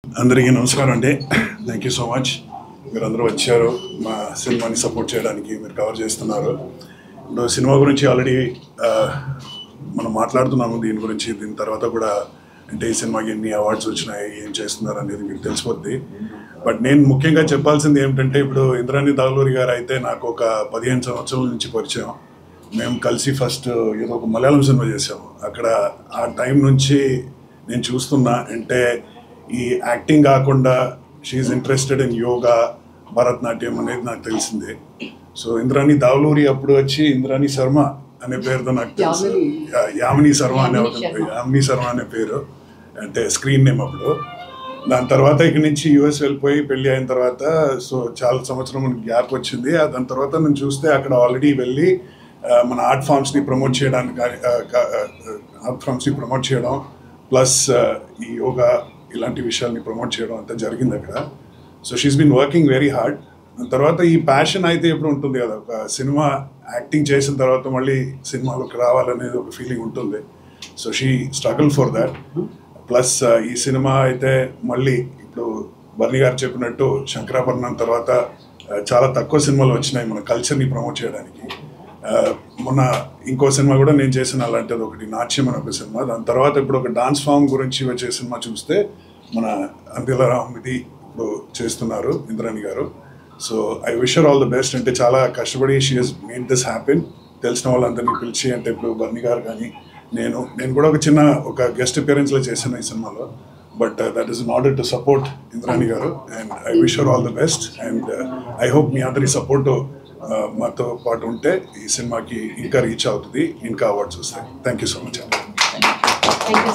అందరికీ నమస్కారం అండి. Thank you so much. మీరందరూ వచ్చారు మా సినిమాని సపోర్ట్ చేయడానికి, మీరు కవర్ చేస్తున్నారు. ఇప్పుడు సినిమా గురించి ఆల్రెడీ మనం మాట్లాడుతున్నాము. దీని తర్వాత కూడా అంటే ఈ సినిమాకి ఎన్ని అవార్డ్స్ వచ్చినాయి, ఏం చేస్తున్నారు అనేది మీకు తెలిసిపోద్ది. బట్ నేను ముఖ్యంగా చెప్పాల్సింది ఏమిటంటే, ఇప్పుడు ఇంద్రాణి దావలూరి గారు అయితే నాకు ఒక 15 సంవత్సరాల నుంచి పరిచయం. మేము కలిసి ఫస్ట్ ఏదో ఒక మలయాళం సినిమా చేసాము. అక్కడ ఆ టైం నుంచి నేను చూస్తున్నా. అంటే ఈ యాక్టింగ్ కాకుండా she is interested in yoga, Bharatanatyam అనేది నాకు తెలిసిందే. సో ఇంద్రాణి దావలూరి అప్పుడు వచ్చి ఇంద్రాణి శర్మ అనే పేరుతో నాకు తెలుసు. యామిని శర్మ అనే పేరు, అంటే స్క్రీన్ నేమ్ అప్పుడు. దాని తర్వాత ఇక్కడి నుంచి యూఎస్ వెళ్ళిపోయి పెళ్ళి అయిన తర్వాత సో చాలా సంవత్సరం మనకి గ్యాప్ వచ్చింది. దాని తర్వాత నేను చూస్తే అక్కడ ఆల్రెడీ వెళ్ళి మన ఆర్ట్ ఫామ్స్ని ప్రమోట్ చేయడం ప్లస్ ఈ యోగా ఇలాంటి విషయాల్ని ప్రమోట్ చేయడం అంతా జరిగింది అక్కడ. So she's been working very hard. తర్వాత ఈ ప్యాషన్ అయితే ఎప్పుడు ఉంటుంది కదా, ఒక సినిమా యాక్టింగ్ చేసిన తర్వాత మళ్ళీ సినిమాలోకి రావాలనేది ఒక ఫీలింగ్ ఉంటుంది. So she struggle for that. Plus ఈ సినిమా అయితే మళ్ళీ ఇప్పుడు బర్ని గారు చెప్పినట్టు శంకరాభరణం తర్వాత చాలా తక్కువ సినిమాలు వచ్చినాయి మన కల్చర్ని ప్రమోట్ చేయడానికి. మొన్న ఇంకో సినిమా కూడా నేను చేసిన అలాంటిది ఒకటి, నాట్యం అనే ఒక సినిమా. దాని తర్వాత ఇప్పుడు ఒక డాన్స్ ఫామ్ గురించి వచ్చే సినిమా చూస్తే మన అందిలారామ్ ఇది ఇప్పుడు చేస్తున్నారు ఇంద్రాణి గారు. So I wish her all the best. అంటే చాలా కష్టపడి she has made this happen. తెలిసిన వాళ్ళందరినీ పిలిచి, అంటే ఇప్పుడు బర్ని గారు కానీ నేను కూడా ఒక గెస్ట్ అపియరెన్స్లో చేశాను ఈ సినిమాలో. But that is in order to support Indrani garu. And I wish her all the best. And I hope మీ అందరి సపోర్టు మాతో పాటు ఉంటే ఈ సినిమాకి ఇంకా రీచ్ అవుతుంది, ఇంకా అవార్డ్స్ వస్తాయి. Thank you so much.